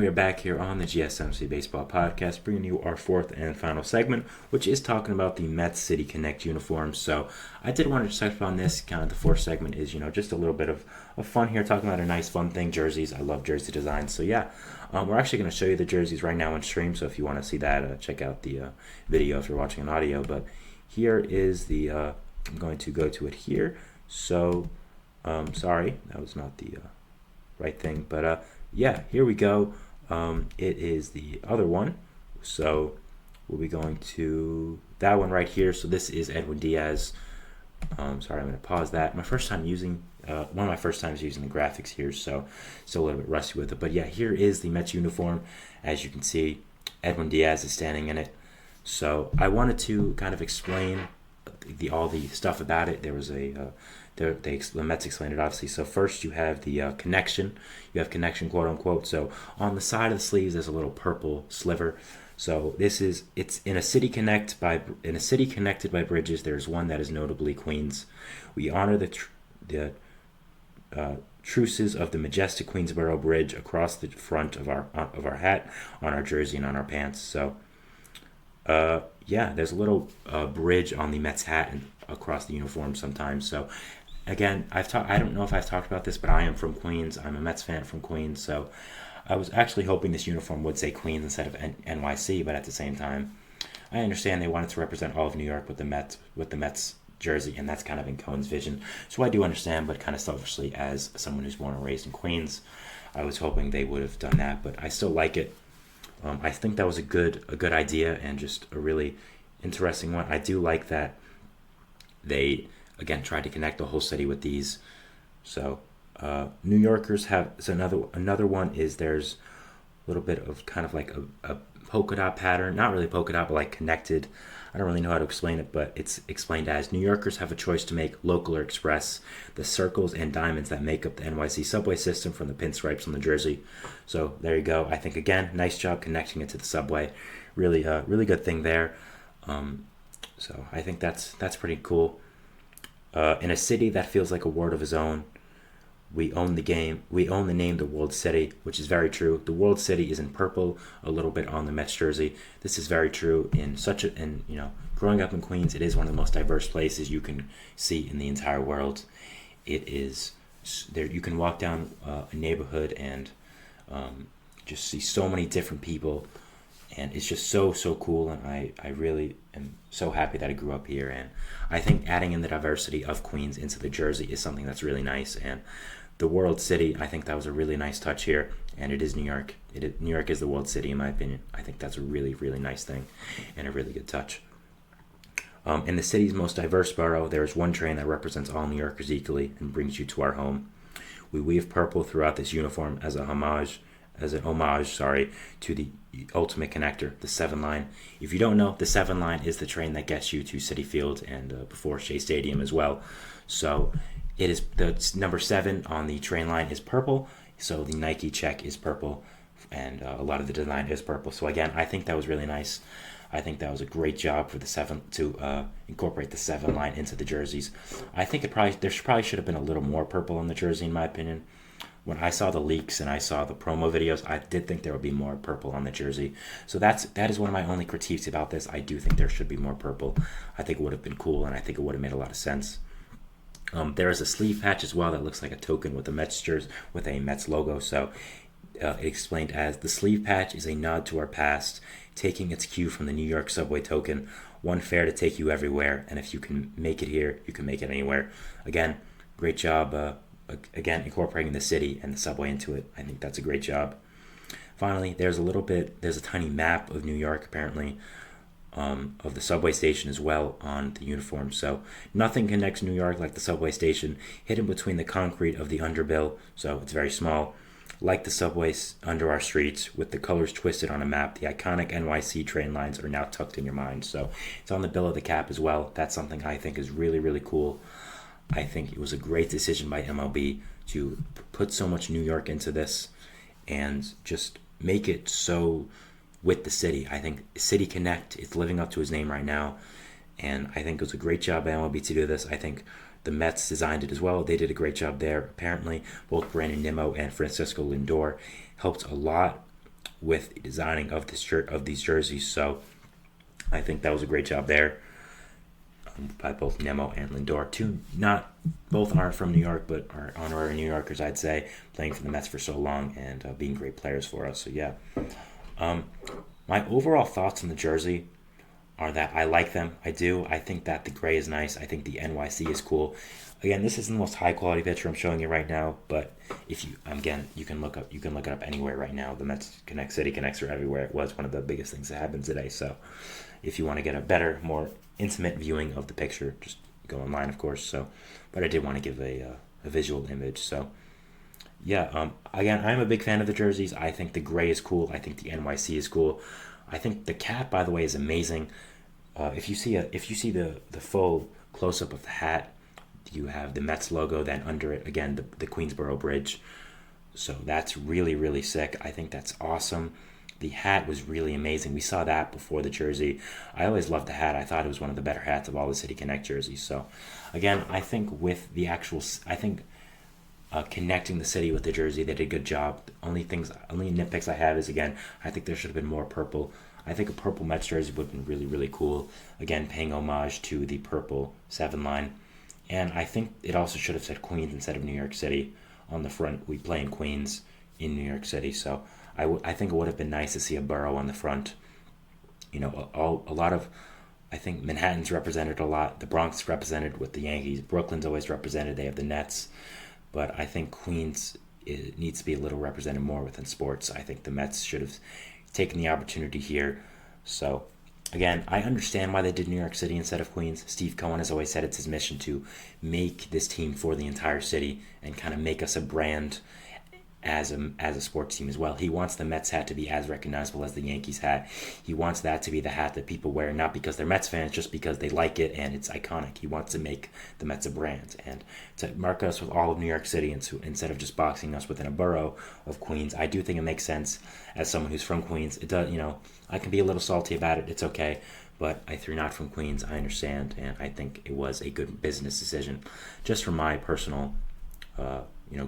We are back here on the GSMC Baseball Podcast, bringing you our fourth and final segment, which is talking about the Mets City Connect uniforms. So I did want to touch upon this. Kind of the fourth segment is, just a little bit of fun here, talking about a nice, fun thing, jerseys. I love jersey designs. So yeah, we're actually going to show you the jerseys right now on stream. So if you want to see that, check out the video if you're watching an audio. But here is the, I'm going to go to it here. So, sorry, that was not the right thing. But yeah, here we go. It is the other one, so we'll be going to that one right here. So this is Edwin Diaz. Sorry, I'm going to pause that. My first time using one of my first times using the graphics here, so still a little bit rusty with it. But yeah, here is the Mets uniform. As you can see, Edwin Diaz is standing in it. So I wanted to kind of explain all the stuff about it. There was the Mets explained it obviously. So first you have the connection. You have connection, quote unquote. So on the side of the sleeves there's a little purple sliver. So it's in a city connected by bridges. There's one that is notably Queens. We honor the truces of the majestic Queensboro Bridge across the front of our hat, on our jersey, and on our pants. So yeah, there's a little bridge on the Mets hat and across the uniform sometimes. So again, I don't know if I've talked about this, but I am from Queens. I'm a Mets fan from Queens. So I was actually hoping this uniform would say Queens instead of NYC, but at the same time, I understand they wanted to represent all of New York with the Mets jersey, and that's kind of in Cohen's vision. So I do understand, but kind of selfishly, as someone who's born and raised in Queens, I was hoping they would have done that, but I still like it. I think that was a good idea and just a really interesting one. I do like that they again tried to connect the whole city with these. So New Yorkers have another one is there's a little bit of kind of like a polka dot pattern, not really polka dot, but like connected. I don't really know how to explain it, but it's explained as New Yorkers have a choice to make local or express the circles and diamonds that make up the NYC subway system from the pinstripes on the jersey. So there you go. I think again, nice job connecting it to the subway. Really good thing there. So I think that's pretty cool. In a city that feels like a world of his own, we own the game. We own the name, the World City, which is very true. The World City is in purple, a little bit on the Mets jersey. This is very true. Growing up in Queens, it is one of the most diverse places you can see in the entire world. It is there. You can walk down a neighborhood and just see so many different people, and it's just so cool. And I really am so happy that I grew up here. And I think adding in the diversity of Queens into the jersey is something that's really nice. And the World City, I think that was a really nice touch here, and it is New York. New York is the World City, in my opinion. I think that's a really nice thing and a really good touch. In the city's most diverse borough, there is one train that represents all New Yorkers equally and brings you to our home. We weave purple throughout this uniform as an homage, to the ultimate connector, the 7 line. If you don't know, the 7 line is the train that gets you to Citi Field and before Shea Stadium as well. So it is the number 7 on the train line is purple. So the Nike check is purple, and a lot of the design is purple. So again, I think that was really nice. I think that was a great job for the 7 to incorporate the 7 line into the jerseys. I think there probably should have been a little more purple on the jersey, in my opinion. When I saw the leaks and I saw the promo videos, I did think there would be more purple on the jersey. So that is one of my only critiques about this. I do think there should be more purple. I think it would have been cool, and I think it would have made a lot of sense. There is a sleeve patch as well that looks like a token with a Mets jersey, with a Mets logo. So it explained as the sleeve patch is a nod to our past, taking its cue from the New York subway token, one fare to take you everywhere, and if you can make it here, you can make it anywhere. Again, great job. Again, incorporating the city and the subway into it. I think that's a great job. Finally, there's a tiny map of New York, apparently, of the subway station as well on the uniform. So nothing connects New York like the subway station, hidden between the concrete of the underbill, so it's very small. Like the subways under our streets, with the colors twisted on a map, the iconic NYC train lines are now tucked in your mind. So it's on the bill of the cap as well. That's something I think is really cool. I think it was a great decision by MLB to put so much New York into this and just make it so with the city. I think City Connect is living up to his name right now, and I think it was a great job by MLB to do this. I think the Mets designed it as well. They did a great job there. Apparently, both Brandon Nimmo and Francisco Lindor helped a lot with the designing of these jerseys. So I think that was a great job there by both Nemo and Lindor. Not both aren't from New York, but are honorary New Yorkers, I'd say, playing for the Mets for so long and being great players for us. So yeah, my overall thoughts on the jersey are that I like them. I do. I think that the gray is nice. I think the NYC is cool. Again, this isn't the most high quality picture I'm showing you right now, but if you can look it up anywhere right now. The Mets City Connects are everywhere. It was one of the biggest things that happened today. So if you want to get a better, more intimate viewing of the picture, just go online, of course. So, but I did want to give a visual image. So yeah, again, I'm a big fan of the jerseys. I think the gray is cool. I think the NYC is cool. I think the cap, by the way, is amazing. If you see the full close up of the hat, you have the Mets logo. Then under it, again, the Queensboro Bridge. So that's really, really sick. I think that's awesome. The hat was really amazing. We saw that before the jersey. I always loved the hat. I thought it was one of the better hats of all the City Connect jerseys. So, again, I think with the actual, connecting the city with the jersey, they did a good job. Only nitpicks I have is, again, I think there should have been more purple. I think a purple Mets jersey would have been really, really cool. Again, paying homage to the purple 7 line. And I think it also should have said Queens instead of New York City on the front. We play in Queens in New York City, so I think it would have been nice to see a borough on the front. You know, a lot of, I think Manhattan's represented a lot. The Bronx represented with the Yankees. Brooklyn's always represented. They have the Nets. But I think Queens needs to be a little represented more within sports. I think the Mets should have taken the opportunity here. So, again, I understand why they did New York City instead of Queens. Steve Cohen has always said it's his mission to make this team for the entire city and kind of make us a brand as a sports team as well. He wants the Mets hat to be as recognizable as the Yankees hat. He wants that to be the hat that people wear, not because they're Mets fans, just because they like it and it's iconic. He wants to make the Mets a brand and to mark us with all of New York City instead of just boxing us within a borough of Queens. I do think it makes sense as someone who's from Queens. It does, I can be a little salty about it. It's okay. But if you're not from Queens, I understand, and I think it was a good business decision. Just from my personal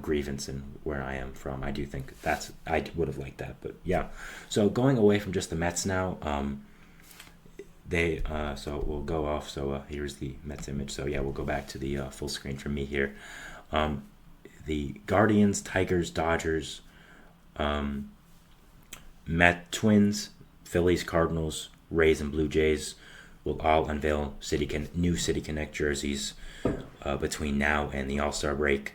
grievance and where I am from, I do think I would have liked that. But yeah, so going away from just the Mets now, so we'll go off. So here's the Mets image. So yeah, we'll go back to the full screen for me here. The Guardians, Tigers, Dodgers, Met, Twins, Phillies, Cardinals, Rays, and Blue Jays will all unveil new City Connect jerseys between now and the All-Star break.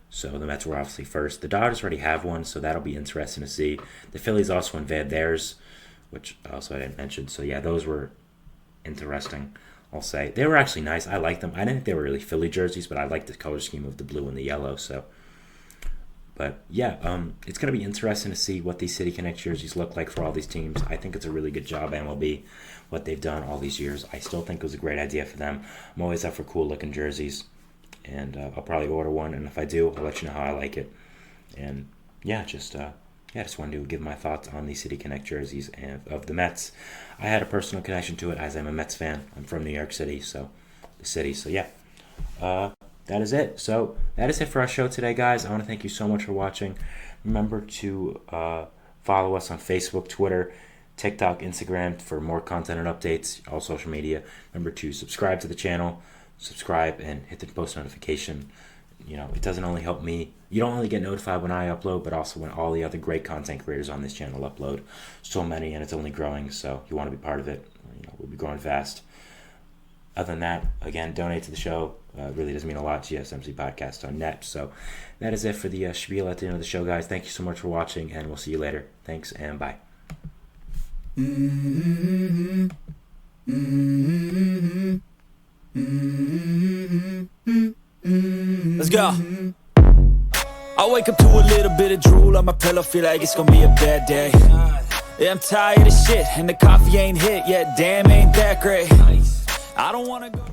So the Mets were obviously first. The Dodgers already have one, so that'll be interesting to see. The Phillies also unveiled theirs, which also I didn't mention. So yeah, those were interesting, I'll say. They were actually nice. I liked them. I didn't think they were really Philly jerseys, but I liked the color scheme of the blue and the yellow. So, but yeah, it's going to be interesting to see what these City Connect jerseys look like for all these teams. I think it's a really good job, MLB, what they've done all these years. I still think it was a great idea for them. I'm always up for cool-looking jerseys. And I'll probably order one, and if I do, I'll let you know how I like it. And yeah, just wanted to give my thoughts on the City Connect jerseys and of the Mets. I had a personal connection to it as I'm a Mets fan. I'm from New York City, so yeah. That is it. So that is it for our show today, guys. I want to thank you so much for watching. Remember to follow us on Facebook, Twitter, TikTok, Instagram for more content and updates, all social media. Remember to subscribe to the channel. Subscribe and hit the post notification. It doesn't only help me. You don't only get notified when I upload, but also when all the other great content creators on this channel upload. So many, and it's only growing, so you want to be part of it. We'll be growing fast. Other than that, again, donate to the show. It really does mean a lot. gsmcpodcast.net. So that is it for the spiel at the end of the show, guys. Thank you so much for watching, and we'll see you later. Thanks, and bye. Let's go. I wake up to a little bit of drool on my pillow, feel like it's gonna be a bad day. Yeah, I'm tired of shit, and the coffee ain't hit yet. Damn, ain't that great. I don't wanna go.